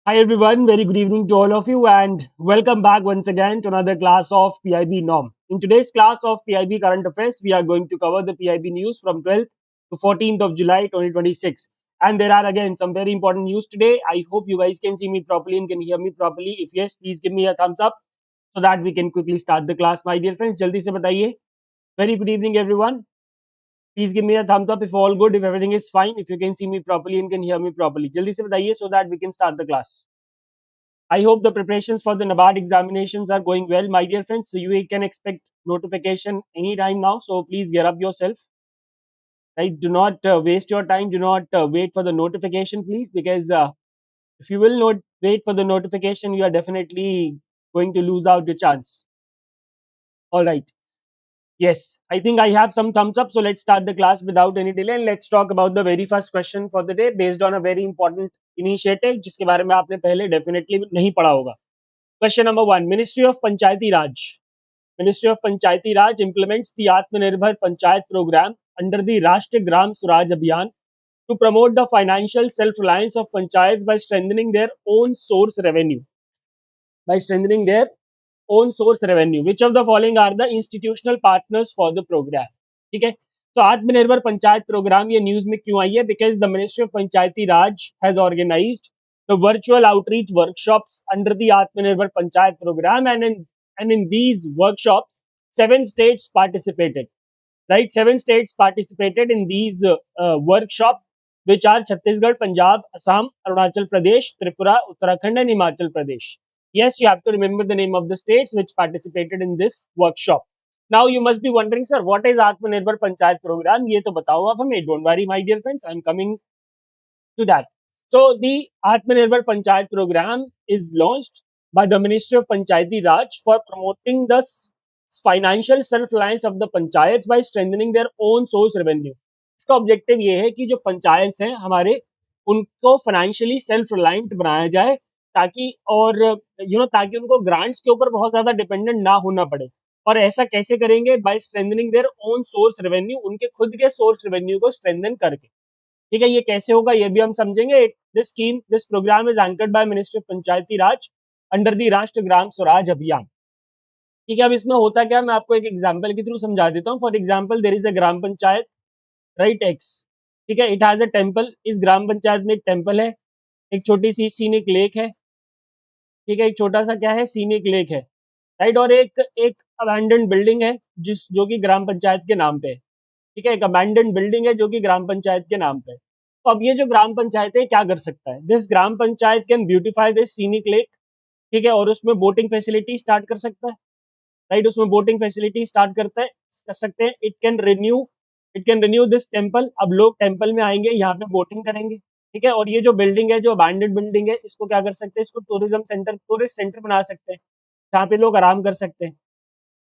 Hi everyone, very good evening to all of you and welcome back once again to another class of PIB norm. In today's class of PIB current affairs, we are going to cover the PIB news from 12th to 14th of July 2026. And there are again some very important news today. I hope you guys can see me properly and can hear me properly. If yes, please give me a thumbs up so that we can quickly start the class. My dear friends, jaldi se bataiye. Very good evening everyone. Please give me a thumbs up if all good, if everything is fine, if you can see me properly and can hear me properly. Jaldi se bataiye so that we can start the class. I hope the preparations for the NABARD examinations are going well, my dear friends. So you can expect notification anytime now. So please get up yourself. Right? Do not waste your time. Do not wait for the notification, please, because if you will not wait for the notification, you are definitely going to lose out the chance. All right. Yes, I think I have some thumbs up. So let's start the class without any delay and let's talk about the very first question for the day based on a very important initiative जिसके बारे में आपने पहले definitely नहीं पढ़ा होगा. Question number one, Ministry of Panchayati Raj. Ministry of Panchayati Raj implements the Atmanirbhar Panchayat program under the Rashtriya Gram Swaraj Abhiyan to promote the financial self-reliance of panchayats by strengthening their own source revenue. By strengthening their own source revenue. Which of the following are the institutional partners for the program? ठीक है, तो आत्मनिर्भर panchayat programme ये news में क्यों आई है? Because the ministry of Panchayati Raj has organised the virtual outreach workshops under the Atmanirbhar Panchayat program, and in these workshops, 7 states participated. Right, 7 states participated in these workshop, which are Chhattisgarh, Punjab, Assam, Arunachal Pradesh, Tripura, Uttarakhand, and Himachal Pradesh. Yes, you have to remember the name of the states which participated in this workshop. Now you must be wondering, sir, what is Atmanirbhar Panchayat program? ये तो बताओ आप हमें. Don't worry, my dear friends, I am coming to that. So the Atmanirbhar Panchayat program is launched by the Ministry of Panchayati Raj for promoting the financial self-reliance of the panchayats by strengthening their own source revenue. इसका objective ये है कि जो पंचायत हैं हमारे उनको financially self reliant बनाया जाए ताकि और ताकि उनको ग्रांट्स के ऊपर बहुत ज्यादा डिपेंडेंट ना होना पड़े. और ऐसा कैसे करेंगे? By strengthening their own source revenue, उनके खुद के सोर्स रेवेन्यू को स्ट्रेंथन करके. ठीक है, ये कैसे होगा ये भी हम समझेंगे. This programme is anchored by ministry of Panchayati Raj under the Rashtriya Gram Swaraj Abhiyan. ठीक है, अब इसमें होता क्या, मैं आपको एक एग्जांपल के थ्रू समझा देता हूँ. For example, there is a gram panchayat, right, X. ठीक है, इट हैज अ टेम्पल. इस ग्राम पंचायत में एक टेम्पल है, एक छोटी सी सीनिक लेक है. ठीक है, एक छोटा सा क्या है, सीनिक लेक है, राइट. और एक एक अबैंडन्ड बिल्डिंग है जो कि ग्राम पंचायत के नाम पे है. ठीक है, एक अबैंडन्ड बिल्डिंग है जो कि ग्राम पंचायत के नाम पे है. तो अब ये जो ग्राम पंचायत है क्या कर सकता है? This gram panchayat can beautify this scenic lake. ठीक है, और उसमें बोटिंग फैसिलिटी स्टार्ट कर सकता है, राइट. उसमें बोटिंग फैसिलिटी स्टार्ट कर सकते हैं. It can renew this temple. अब लोग टेम्पल में आएंगे, यहाँ पे बोटिंग करेंगे. ठीक है, और ये जो बिल्डिंग है, जो अबैंडन्ड बिल्डिंग है, इसको क्या कर सकते हैं? इसको टूरिस्ट सेंटर बना सकते हैं जहाँ पे लोग आराम कर सकते हैं.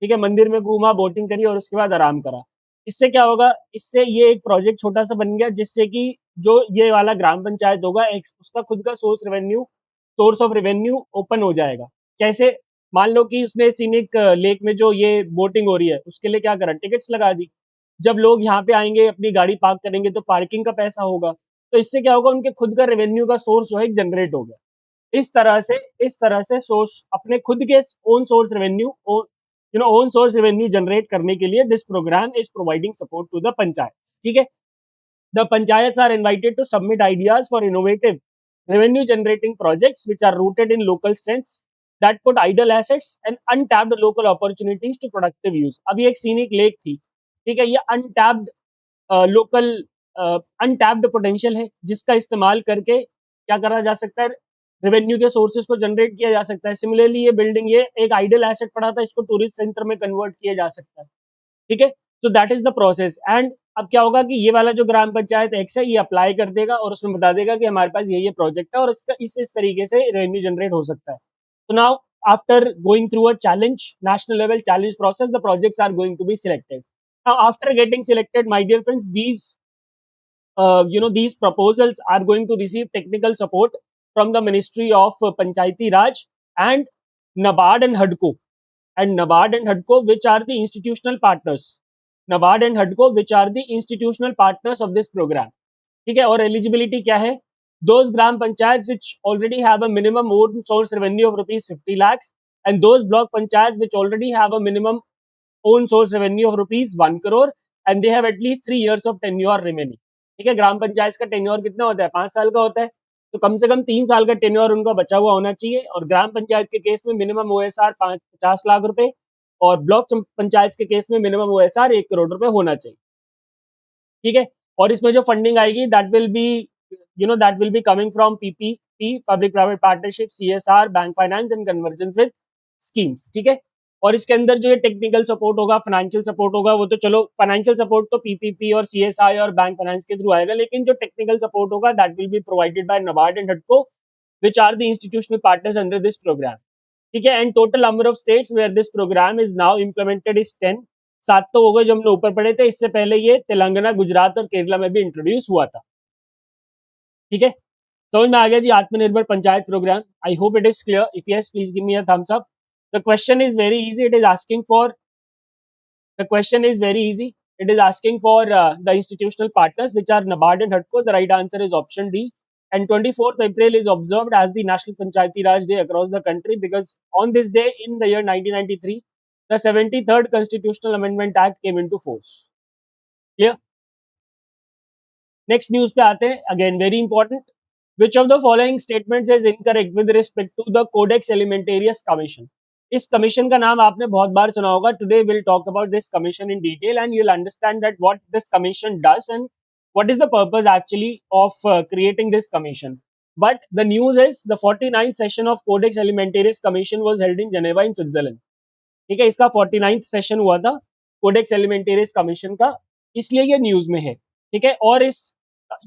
ठीक है, मंदिर में घूमा, बोटिंग करी और उसके बाद आराम करा. इससे क्या होगा? इससे ये एक प्रोजेक्ट छोटा सा बन गया जिससे कि जो ये वाला ग्राम पंचायत होगा उसका खुद का सोर्स ऑफ रेवेन्यू ओपन हो जाएगा. कैसे? मान लो कि उसने सीनिक लेक में जो ये बोटिंग हो रही है उसके लिए क्या करा, टिकट्स लगा दी. जब लोग यहाँ पे आएंगे, अपनी गाड़ी पार्क करेंगे तो पार्किंग का पैसा होगा. तो इससे क्या होगा? उनके खुद का रेवेन्यू का सोर्स जो है जनरेट हो गया. इस तरह से सोर्स अपने खुद के ओन सोर्स रेवेन्यू जनरेट करने के लिए this programme is providing support to the panchayat. ठीक है, the panchayat are invited to submit ideas for innovative revenue generating projects which are rooted in local strengths that put idle assets and untapped local opportunities to productive use. अभी एक scenic lake थी, ठीक है, ये local untapped potential है जिसका इस्तेमाल करके क्या करा जा सकता है? रेवेन्यू के सोर्सेज को जनरेट किया जा सकता है. सिमिलरली ये बिल्डिंग, ये एक आइडल एसेट पड़ा था, इसको टूरिस्ट सेंटर में कन्वर्ट किया जा सकता है. ठीक है, so that is the process. And अब क्या होगा कि ये वाला जो ग्राम पंचायत एक्स है ये अप्लाई कर देगा और उसमें बता देगा कि हमारे पास ये प्रोजेक्ट है और इसका इस तरीके से रेवेन्यू जनरेट हो सकता है. तो now after going through a challenge, national level challenge process, the projects are going to be selected. Now after getting selected, my dear friends, these proposals are going to receive technical support from the Ministry of Panchayati Raj and NABARD and HUDCO, which are the institutional partners. NABARD and HUDCO, which are the institutional partners of this program. ठीक है, और eligibility क्या है? those gram panchayats which already have a minimum own source revenue of rupees 50 lakhs, and those block panchayats which already have a minimum own source revenue of rupees 1 crore, and they have at least 3 years of tenure remaining. ठीक है, ग्राम पंचायत का tenure कितना होता है? 5 साल का होता है, तो कम से कम 3 साल का टेन्योर उनका बचा हुआ होना चाहिए। और ग्राम पंचायत के केस में मिनिमम ओएसआर 50 लाख रुपए, और ब्लॉक पंचायत के केस में मिनिमम ओएसआर 1 करोड़ रुपए होना चाहिए। ठीक है, और इसमें जो फंडिंग आएगी that will be coming from PPP, public private partnership, CSR, bank finance and convergence with schemes. ठीक है, और इसके अंदर जो ये टेक्निकल सपोर्ट होगा, फाइनेंशियल सपोर्ट होगा, वो तो चलो फाइनेंशियल सपोर्ट तो पीपीपी और सीएसआई और बैंक फाइनेंस के थ्रू आएगा, लेकिन जो टेक्निकल सपोर्ट होगा that will be provided by NABARD and HUDCO, which are the institutional partners under this program. ठीक है, and total number of states where this programme is now implemented is 10। 7 तो हो गए जो हमने ऊपर पढ़े थे, इससे पहले ये तेलंगाना, गुजरात और केरला में भी इंट्रोड्यूस हुआ था। ठीक है, समझ में आ गया जी Atmanirbhar panchayat programme? I hope it is clear. If yes please give me a thumbs up. The question is very easy, it is asking for the question is very easy. It is asking for the institutional partners, which are NABARD and HUDCO. The right answer is option D. And 24th April is observed as the National Panchayati Raj Day across the country, because on this day in the year 1993, the 73rd Constitutional Amendment Act came into force. Clear? Next news पे आते हैं, again very important. Which of the following statements is incorrect with respect to the Codex Alimentarius Commission? इस commission का नाम आपने बहुत बार सुना होगा. Today we'll talk about this commission in detail, and you'll understand that what this commission does and what is the purpose actually of creating this commission. But the news is the 49th session of Codex Alimentarius Commission was held in Geneva in Switzerland. ठीक है, इसका 49th session हुआ था codex Alimentarius commission का, इसलिए ये news में है। ठीक है, और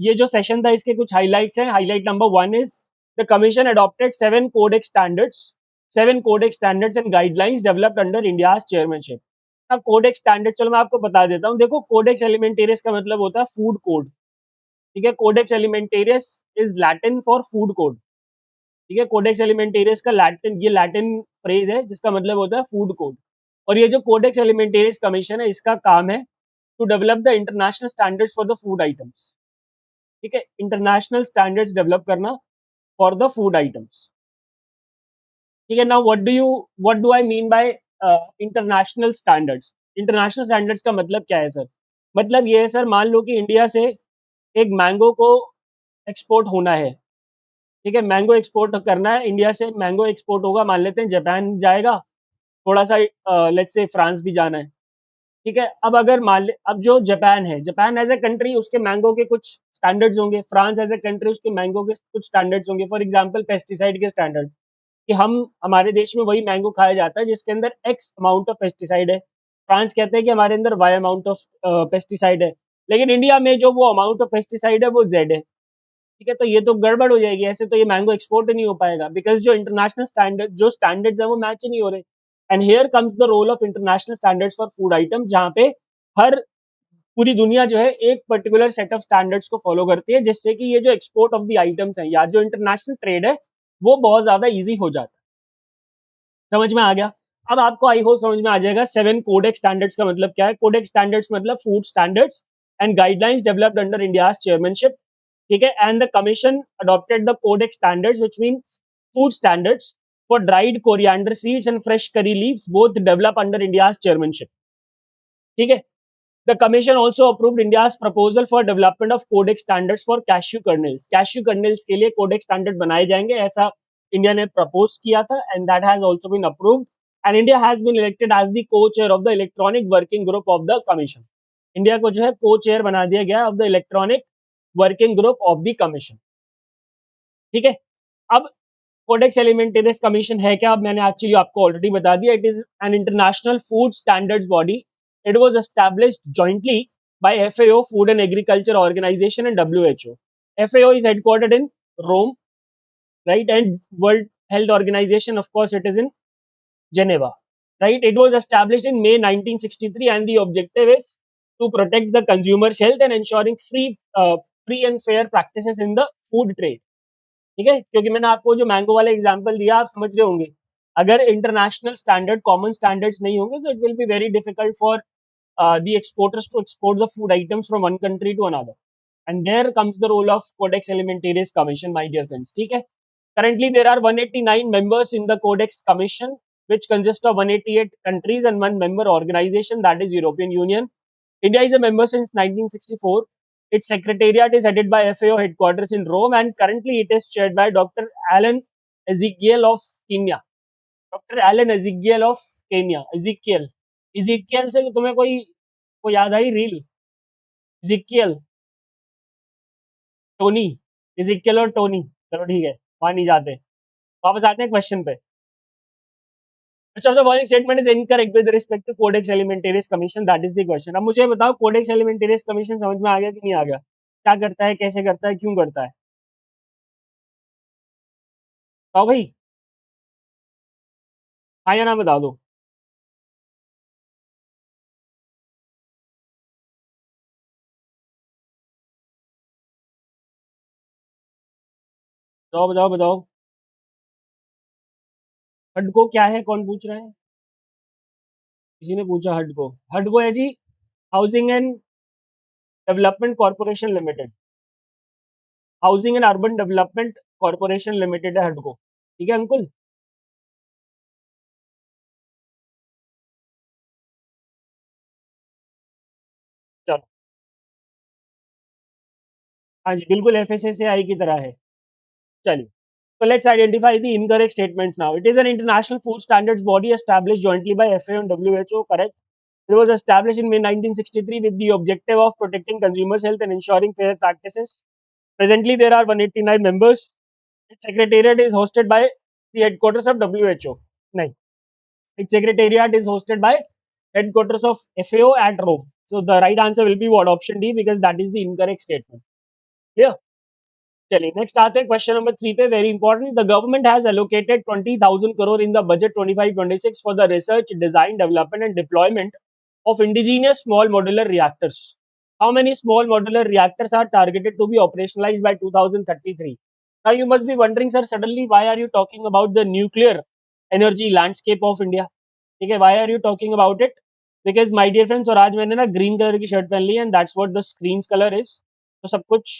ये जो सेशन था इसके कुछ हाइलाइट्स हैं। Highlight number 1 is the commission adopted 7 codex standards and guidelines developed under India's chairmanship. अब कोडेक्स स्टैंडर्ड चलो मैं आपको बता देता हूँ। देखो, कोडेक्स एलिमेंटेरियस का मतलब होता है फूड कोड। ठीक है, codex alimentarius is Latin for food code. ठीक है, कोडेक्स एलिमेंटेरियस का लैटिन फ्रेज है जिसका मतलब होता है फूड कोड। और ये जो कोडेक्स एलिमेंटेरियस कमीशन है, इसका काम है to develop the international standards for the food items. ठीक है, इंटरनेशनल स्टैंडर्ड्स डेवलप करना फॉर द फूड आइटम्स। ठीक है, now what do I mean by international standards? International standards का मतलब क्या है सर? मतलब ये है सर, मान लो कि इंडिया से एक मैंगो को एक्सपोर्ट होना है। ठीक है, मैंगो एक्सपोर्ट करना है इंडिया से, मैंगो एक्सपोर्ट होगा, मान लेते हैं जापान जाएगा, थोड़ा सा लेट्स से फ्रांस भी जाना है। ठीक है, अब अगर अब जो जापान है, जापान एज ए कंट्री उसके मैंगो के कुछ स्टैंडर्ड्स होंगे, फ्रांस एज ए कंट्री उसके मैंगो के कुछ स्टैंडर्ड्स होंगे। फॉर एग्जांपल पेस्टिसाइड के स्टैंडर्ड, कि हमारे देश में वही मैंगो खाया जाता है जिसके अंदर एक्स अमाउंट ऑफ पेस्टिसाइड है। फ्रांस कहते हैं कि हमारे अंदर वाई अमाउंट ऑफ पेस्टिसाइड है, लेकिन इंडिया में जो वो अमाउंट ऑफ पेस्टिसाइड है वो जेड है। ठीक है, तो ये तो गड़बड़ हो जाएगी, ऐसे तो ये मैंगो एक्सपोर्ट ही नहीं हो पाएगा, बिकॉज जो इंटरनेशनल स्टैंडर्ड्स है वो मैच ही नहीं हो रहे। And here comes the role of international standards for food item, जहाँ पे हर पूरी दुनिया जो है एक पर्टिकुलर सेट ऑफ स्टैंडर्ड्स को फॉलो करती है, जिससे कि ये जो एक्सपोर्ट ऑफ द आइटम्स है या जो इंटरनेशनल ट्रेड है वो बहुत ज्यादा ईजी हो जाता है। समझ में आ गया? अब आपको आई होप समझ में आ जाएगा 7 कोडेक्स स्टैंडर्ड्स का मतलब क्या है। कोडेक्स स्टैंडर्ड्स मतलब food standards and guidelines developed under India's chairmanship. ठीक है, and the commission adopted the codex standards which means food standards for dried coriander seeds and fresh curry leaves, both develop under India's chairmanship. ठीक है, the commission also approved India's proposal for development of codex standards for cashew kernels. Cashew kernels के लिए codex standard बनाए जाएंगे, ऐसा India ने propose किया था, and that has also been approved. And India has been elected as the co-chair of the electronic working group of the commission. India को जो है co-chair बना दिया गया of the electronic working group of the commission. ठीक है, अब codex Alimentarius commission है क्या? अब मैंने एक्चुअली आपको ऑलरेडी बता दिया। It is an international food standards body. It was established jointly by FAO, Food and Agriculture Organization, and WHO. FAO is headquartered in Rome, right? And World Health Organization, of course, it is in Geneva, right? It was established in May 1963, and the objective is to protect the consumer's health and ensuring free and fair practices in the food trade. ठीक है, क्योंकि मैंने आपको जो mango वाला example दिया, आप समझ रहे होंगे, अगर इंटरनेशनल स्टैंडर्ड कॉमन स्टैंडर्ड्स नहीं होंगे तो it will be very difficult for the exporters to export the food items from one country to another. and there comes the role of Codex Alimentarius Commission, my dear friends. ठीक है. Currently, there are 189 members in the Codex Commission, which consists of 188 countries and one member organization, that is European Union. India is a member since 1964. Its secretariat is headed by FAO headquarters in Rome, and currently it is chaired by Dr. Alan Ezekiel of Kenya. Dr. Alan Ezekiel of Kenya. Ezekiel. Ezekiel से तुम्हें कोई याद आई reel? Ezekiel, Tony, Ezekiel और Tony. चलो ठीक है, वहां नहीं जाते. वापस आते हैं क्वेश्चन पे. Which of the following statement is incorrect with respect to Codex Alimentarius Commission? That is the question. अब मुझे बताओ Codex Alimentarius Commission समझ में आ गया कि नहीं आ गया? क्या करता है, कैसे करता है, क्यों करता है? बताओ भाई, हाँ या ना बता दो. बताओ बताओ बताओ. हडको क्या है, कौन पूछ रहा है? किसी ने पूछा हडको. हडको है जी housing and development corporation limited. Housing and urban development corporation limited है हडको. ठीक है अंकुल. चलो, हाँ जी बिल्कुल FSSAI की तरह है. चलिए. So let's identify the incorrect statements now. It is an international food standards body established jointly by FAO and WHO, correct? It was established in May 1963 with the objective of protecting consumers' health and ensuring fair practices. Presently, there are 189 members. Its secretariat is hosted by the headquarters of WHO. No, its secretariat is hosted by headquarters of FAO at Rome. So the right answer will be what? Option D, because that is the incorrect statement. Clear? चलिए next आते हैं question number 3 पे. Very important. The government has allocated 20,000 crore in the budget 25-26 for the research, design, development and deployment of indigenous small modular reactors. How many small modular reactors are targeted to be operationalized by 2033? Now you must be wondering, sir, suddenly why are you talking about the nuclear energy landscape of India? ठीक है, why are you talking about it? Because my dear friends, और आज मैंने ना green colour की shirt पहन ली है and that's what the screen's color is. तो सब कुछ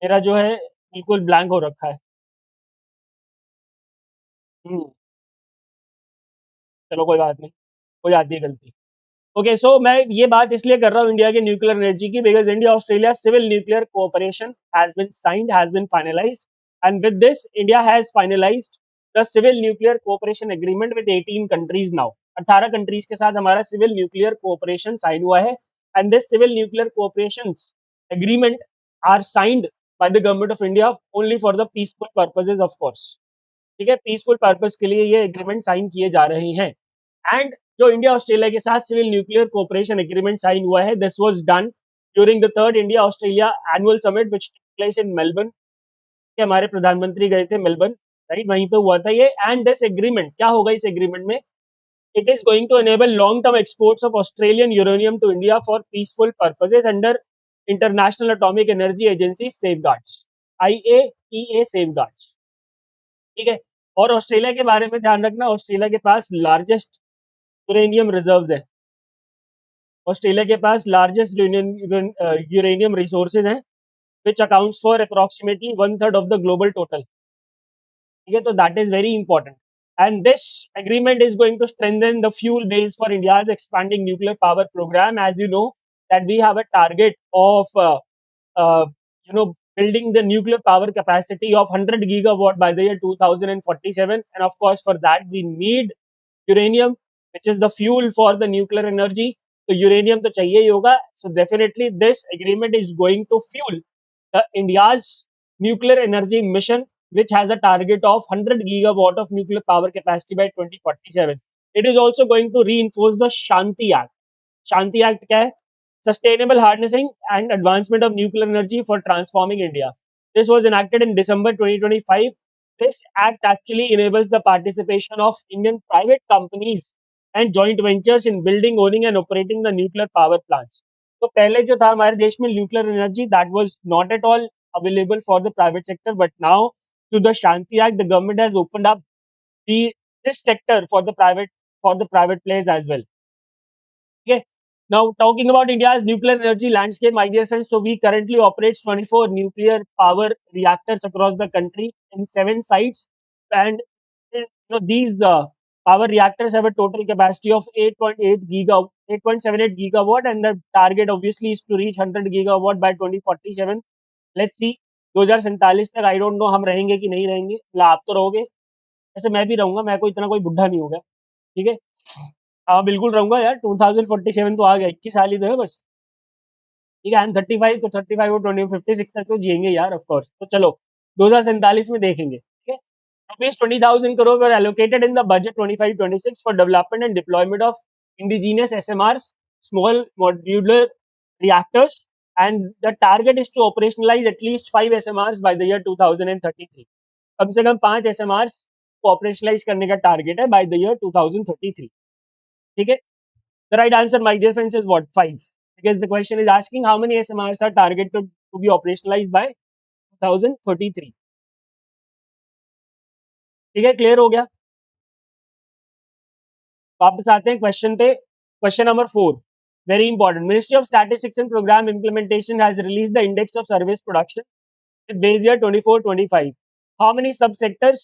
मेरा जो है बिल्कुल ब्लैंक हो रखा है. हम्म. चलो कोई बात नहीं, हो जाती है गलती. ओके, सो मैं ये बात इसलिए कर रहा हूँ इंडिया के न्यूक्लियर एनर्जी की, because India Australia civil nuclear cooperation has been signed, has been finalised, and with this India has finalised the civil nuclear cooperation agreement with 18 countries now. 18 countries के साथ हमारा सिविल न्यूक्लियर कोऑपरेशन साइन हुआ है, and this civil nuclear cooperation agreement are signed by the government of India only for the peaceful purposes of course. ठीक है, peaceful purpose के लिए ये एग्रीमेंट साइन किए जा रहे हैं. एंड जो इंडिया ऑस्ट्रेलिया के साथ civil nuclear cooperation agreement sign हुआ है, this was done during the third India Australia annual summit which took place in Melbourne. के हमारे प्रधानमंत्री गए थे मेलबर्न, राइट, वहीं पे हुआ था ये. एंड दिस एग्रीमेंट क्या होगा इस एग्रीमेंट में? It is going to enable long term exports of Australian uranium to India for peaceful purposes under International Atomic Energy Agency safeguards, IAEA safeguards. ठीक है, और ऑस्ट्रेलिया के बारे में ध्यान रखना, ऑस्ट्रेलिया के पास लार्जेस्ट यूरेनियम रिजर्व्स है. ऑस्ट्रेलिया के पास लार्जेस्ट यूरेनियम रिसोर्सेज हैं, which accounts for approximately 1/3 of the global total. ठीक है, तो that is very important. And this agreement is going to strengthen the fuel base for India's expanding nuclear power programme. As you know that we have a target of building the nuclear power capacity of 100 gigawatt by the year 2047, and of course for that we need uranium, which is the fuel for the nuclear energy. तो uranium तो चाहिए ही होगा. So definitely this agreement is going to fuel the India's nuclear energy mission, which has a target of 100 gigawatt of nuclear power capacity by 2047. It is also going to reinforce the Shanti Act. Shanti Act क्या है? Sustainable harnessing and advancement of nuclear energy for transforming India. This was enacted in December 2025. This act actually enables the participation of Indian private companies and joint ventures in building, owning and operating the nuclear power plants. तो पहले जो था हमारे देश में nuclear energy, that was not at all available for the private sector, but now through the Shanti Act, the government has opened up the this sector for the private players as well. Okay. Now, talking about India's nuclear energy landscape, my dear friends, so we currently operate 24 nuclear power reactors across the country in 7 sites, and these power reactors have a total capacity of 8.78 gigawatt, and the target obviously is to reach 100 gigawatt by 2047. Let's see, 2047 तक I don't know हम रहेंगे कि नहीं रहेंगे, मतलब आप तो रहोगे, ऐसे मैं भी रहूंगा, मैं कोई इतना कोई बुढ़ा नहीं हो गया, ठीक है। हाँ बिल्कुल रहूंगा यार, 2047 तो आ गया, 21 साल ही तो है बस, ठीक है। आई एम 35, तो 35 और 2056 तक तो जिएंगे यार, ऑफ कोर्स। तो चलो 2047 में देखेंगे, ठीक है। Rupees 20,000 crore were allocated in the budget 25-26 for development and deployment of indigenous SMRs, small modular reactors, and the target is to operationalize at least 5 SMRs by the year 2033. कम से कम 5 SMRs को operationalise करने का target है by the year 2033, ठीक है। The right answer, my dear friends, is what? 5. Because the question is asking how many SMRs are targeted to be operationalized by 2033. ठीक है, clear हो गया। वापस आते हैं क्वेश्चन पे। Question number 4, very important. Ministry of statistics and programme implementation has release the index of service production with base year 24-25. How many subsectors,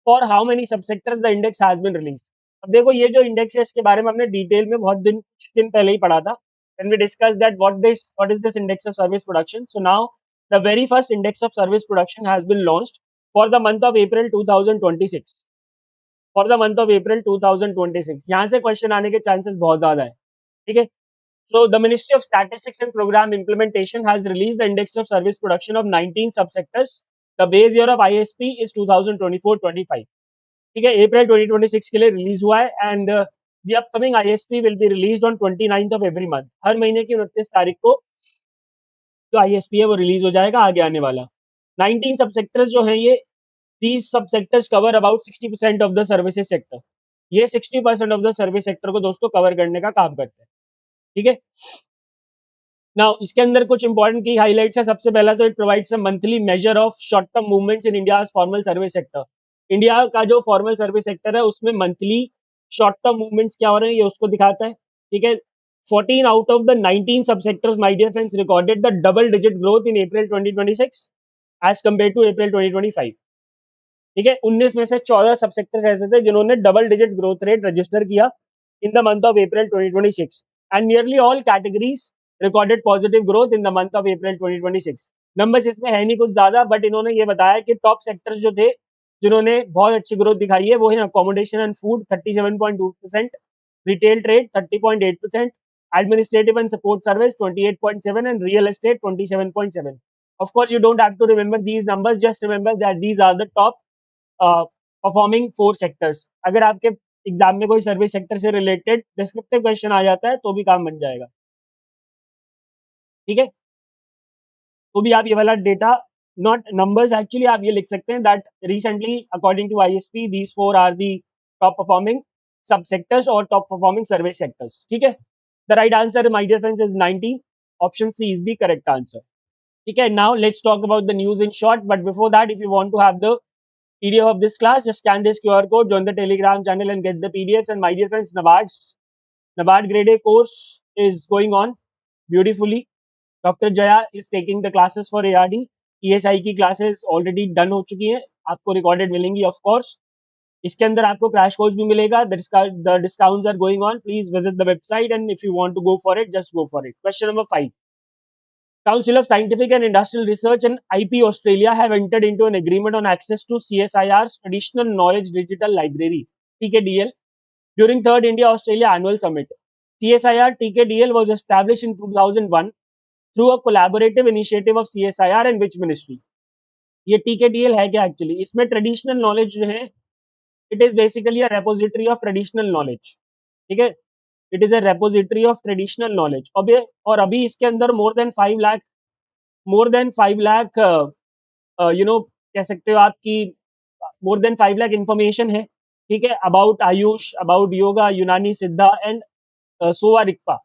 for how many subsectors the index has been released? अब देखो ये जो index है इसके बारे में हमने detail में कुछ दिन पहले ही पढ़ा था, when we discussed that what is this index of service production. So now the very first index of service production has been launched for the month of April 2026, for the month of April 2026। यहाँ से question आने के chances बहुत ज्यादा है, ठीक है। So the Ministry of Statistics and Program Implementation has released the index of service production of 19 subsectors. The base year of ISP is 2024-25. ठीक है, अप्रैल 2026 के लिए रिलीज हुआ है, and the upcoming ISP will be released on 29th of every month. हर महीने की 29 तारीख को जो ISP है वो रिलीज हो जाएगा आगे आने वाला। 19 सबसेक्टर्स जो हैं ये, these subsectors cover about 60% of the services sector। ये 60% ऑफ द सर्विस सेक्टर को दोस्तों कवर करने का काम करते हैं, ठीक है। नाउ इसके अंदर कुछ इंपॉर्टेंट की हाइलाइट्स है। सबसे पहला तो it provides a monthly measure of short term movements in India formal service sector. India का जो फॉर्मल सर्विस सेक्टर है उसमें मंथली शॉर्ट टर्म मूवमेंट्स क्या हो रहे हैं ये उसको दिखाता है, ठीक है। 14 out of the 19 subsectors my dear friends recorded the double digit growth in April 2026 as compare to April 2025, ठीक है। 19 में से 14 सबसेक्टर्स ऐसे थे जिन्होंने double digit growth rate register किया in the month of April 2026, and nearly all categories recorded positive growth in the month of April 2026। Numbers इसमें है नहीं कुछ ज्यादा, बट इन्होंने ये बताया कि टॉप सेक्टर्स जो थे जिन्होंने बहुत अच्छी ग्रोथ दिखाई है वो है accommodation and food 37.2%, retail trade 30.8%, administrative and support service 28.7 and real estate 27.7। Of course, you don't have to remember these numbers. Just remember that these are the top performing 4 sectors. अगर आपके exam में कोई service sector से related descriptive question आ जाता है तो भी काम बन जाएगा, ठीक है। तो भी आप ये वाला डेटा, नॉट नंबर्स एक्चुअली, आप ये लिख सकते हैं that recently according to ISP these 4 are the top performing sub sectors और टॉप परफॉर्मिंग सर्विस सेक्टर्स, ठीक है। The right answer my dear friends is 19, option C is the correct answer, ठीक है। Now let's talk about the news in short, but before that if you want to have the PDF of this class, just scan this QR code, join the Telegram channel and get the PDFs. And my dear friends, NABARD Grade A course is going on beautifully. Dr. Jaya is taking the classes for ARD. ESI की classes already done हो चुकी हैं, आपको recorded मिलेंगी of course। इसके अंदर आपको crash course भी मिलेगा। The discounts are going on. Please visit the website and if you want to go for it, just go for it. Question number 5. Council of Scientific and Industrial Research and IP Australia have entered into an agreement on access to CSIR's Traditional Knowledge Digital Library (TKDL) during third India-Australia Annual Summit. CSIR TKDL was established in 2001 through a collaborative initiative of CSIR and which ministry? ये TKDL है क्या actually? इसमें traditional knowledge जो है, it is basically a repository of traditional knowledge, ठीक है। It is a repository of traditional knowledge. और अभी इसके अंदर मोर देन 5 लाख कह सकते हो आपकी मोर देन 5 लाख इंफॉर्मेशन है, ठीक है, अबाउट आयुष, अबाउट योगा, यूनानी सिद्धा एंड सोवा रिग्पा,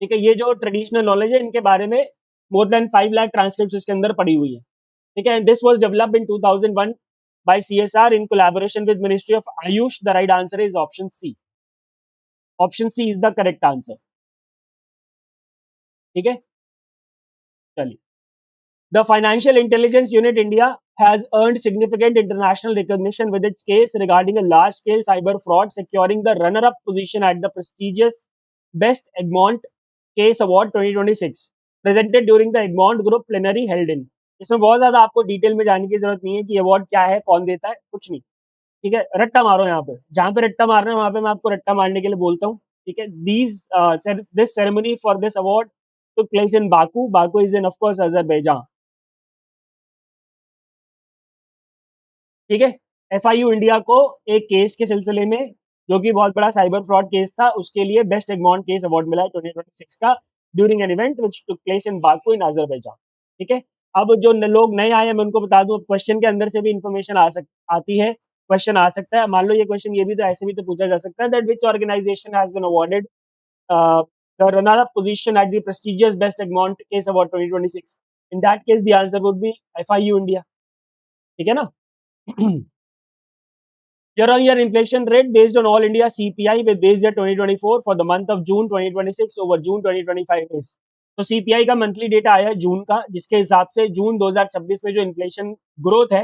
ठीक है। ये जो ट्रेडिशनल नॉलेज है इनके बारे में मोर देन 5 लाख ट्रांसक्रिप्ट इसके अंदर पड़ी हुई है, ठीक है। This was developed in 2001 by CSR in collaboration with Ministry of Ayush. The right answer is option C. Option C is the correct answer. ठीक है, चलिए। The financial intelligence unit India has earned significant international recognition with its case regarding a large-scale cyber fraud, securing the runner-up position at the prestigious Best Egmont Case Award 2026, presented during the Egmont Group plenary held in। इसमें बहुत ज्यादा आपको detail में जानने की जरूरत नहीं है कि अवार्ड क्या है, कौन देता है, कुछ नहीं। ठीक है, रट्टा मारो यहाँ पे, जहाँ पे रट्टा मारना है वहां पे मैं आपको रट्टा मारने के लिए बोलता हूँ। ठीक है, this ceremony for this award took place in Baku. Baku is in, of course, Azerbaijan। ठीक है, एफआईयू इंडिया को एक केस के सिलसिले में, जो कि बहुत बड़ा साइबर फ्रॉड केस था, उसके लिए बेस्ट एगमॉन्ट केस अवार्ड मिला है 2026 का, during an event which took place in Baku in Azerbaijan. ठीक है, अब जो लोग नए आए हैं मैं उनको बता दूं, क्वेश्चन के अंदर से भी इंफॉर्मेशन आती है, क्वेश्चन आ सकता है। मान लो ये क्वेश्चन ये भी तो ऐसे भी तो पूछा जा सकता है, that which organisation has been awarded the runner up position at the prestigious best Egmont case award 2026। In that case the answer would be FIU India. ठीक है ना। Year-on-year inflation rate based on all India CPI with base year 2024 for the month of June 2026 over June 2025 is। तो CPI का monthly data आया है जून का, जिसके हिसाब से जून 2026 में जो इन्फ्लेशन ग्रोथ है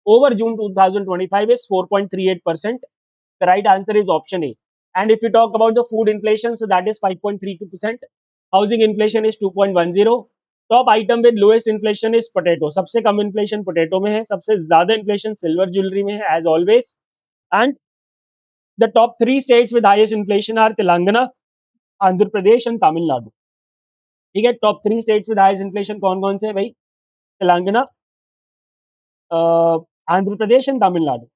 over June 2025 is 4.38%। The right answer is option A। And if you talk about the food inflation, so that is 5.32%। Housing inflation is 2.10। Top item with lowest inflation is potato. सबसे कम inflation potato में है, सबसे ज्यादा inflation silver jewellery में है as always. And the top three states with highest inflation are Telangana, Andhra Pradesh and Tamil Nadu। ठीक है, top three states with highest inflation कौन कौन से है भाई? Telangana, Andhra Pradesh and Tamil Nadu.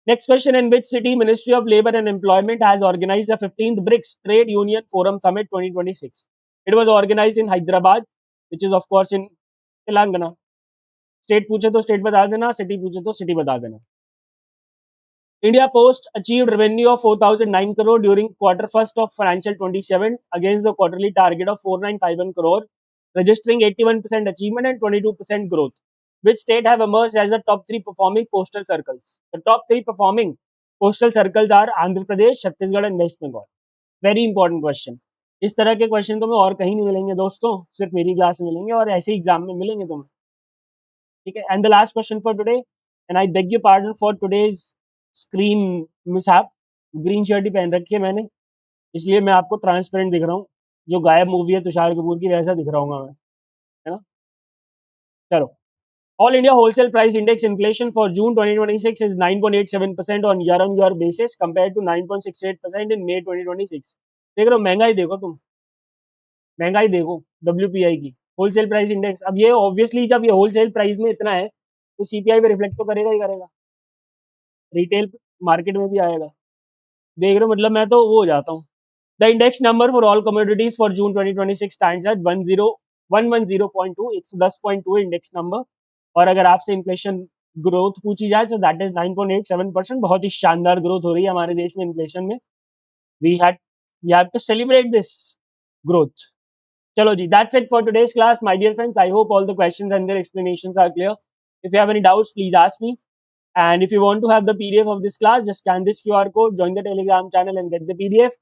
Next question, in which city Ministry of Labour and Employment has organized the 15th BRICS Trade Union Forum Summit 2026? It was organized in Hyderabad, which is of course in Telangana। State पूछे तो state बता देना, city पूछे तो city बता देना। India Post achieved revenue of 4,009 crore during quarter first of financial 27 against the quarterly target of 4,951 crore, registering 81% achievement and 22% growth. Which state have emerged as the top three performing postal circles? The top three performing postal circles are Andhra Pradesh, Chhattisgarh and West Bengal। Very important question। इस तरह के question तुम्हें और कहीं नहीं मिलेंगे दोस्तों, सिर्फ मेरी क्लास में मिलेंगे और ऐसे एग्जाम में मिलेंगे तुम्हें। ठीक है, and the last question for today, and I beg you pardon for today's screen mishap. Green shirt ही पहन रखी है मैंने, इसलिए मैं आपको ट्रांसपेरेंट दिख रहा हूँ, जो गायब मूवी है तुषार कपूर की वैसा दिख रहा हूँ मैं, है ना। चलो, all India wholesale price index inflation for June 2026 is 9.87% on year basis compare to 9.68% in May 2026। देख रहे हो, महंगाई देखो तुम, महंगाई देखो WPI की होलसेल प्राइस इंडेक्स। अब ये ऑब्वियसली जब ये होलसेल प्राइस में इतना है तो सीपीआई पे रिफ्लेक्ट तो करेगा ही करेगा, रिटेल मार्केट में भी आएगा। देख रहे हो, मतलब मैं तो वो हो जाता हूँ। The index number for all commodities for June 2026 stands eight 110.2, 110.2 index number. और अगर आपसे इन्फ्लेशन ग्रोथ पूछी जाए तो दैट इज 9.87%। बहुत ही शानदार ग्रोथ हो रही है हमारे देश में इन्फ्लेशन में। We have to celebrate this growth. चलो जी, that's it for today's class my dear friends. I hope all the questions and their explanations are clear. If you have any doubts please ask me. And if you want to have the PDF of this class, just scan this QR code, join the Telegram channel and get the PDF.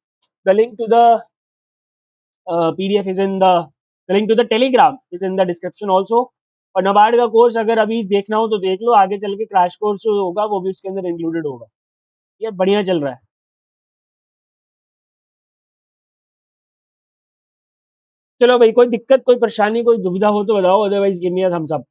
The link to the PDF is in the link to the Telegram is in the description also। और नबार्ड का course अगर अभी देखना हो तो देख लो, आगे चल के क्रैश कोर्स जो होगा वो भी उसके अंदर इंक्लूडेड होगा। ये बढ़िया चल रहा है। चलो भाई, कोई दिक्कत, कोई परेशानी, कोई दुविधा हो तो बताओ, otherwise give me a thumbs up.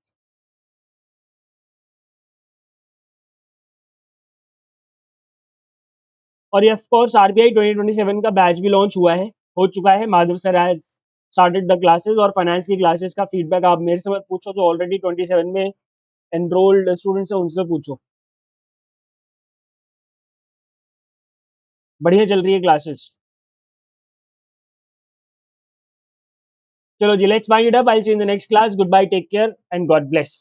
और ये ऑफकोर्स आरबीआई 2027 का बैच भी लॉन्च हुआ है, हो चुका है। Madhav sir has started the classes, और फाइनेंस की क्लासेस का फीडबैक आप मेरे से मत पूछो, जो ऑलरेडी 27 में एनरोल्ड स्टूडेंट्स है उनसे पूछो। बढ़िया चल रही है क्लासेस। चलो जी, let's wind it up. I see you in the next class. Good bye, take care and God bless.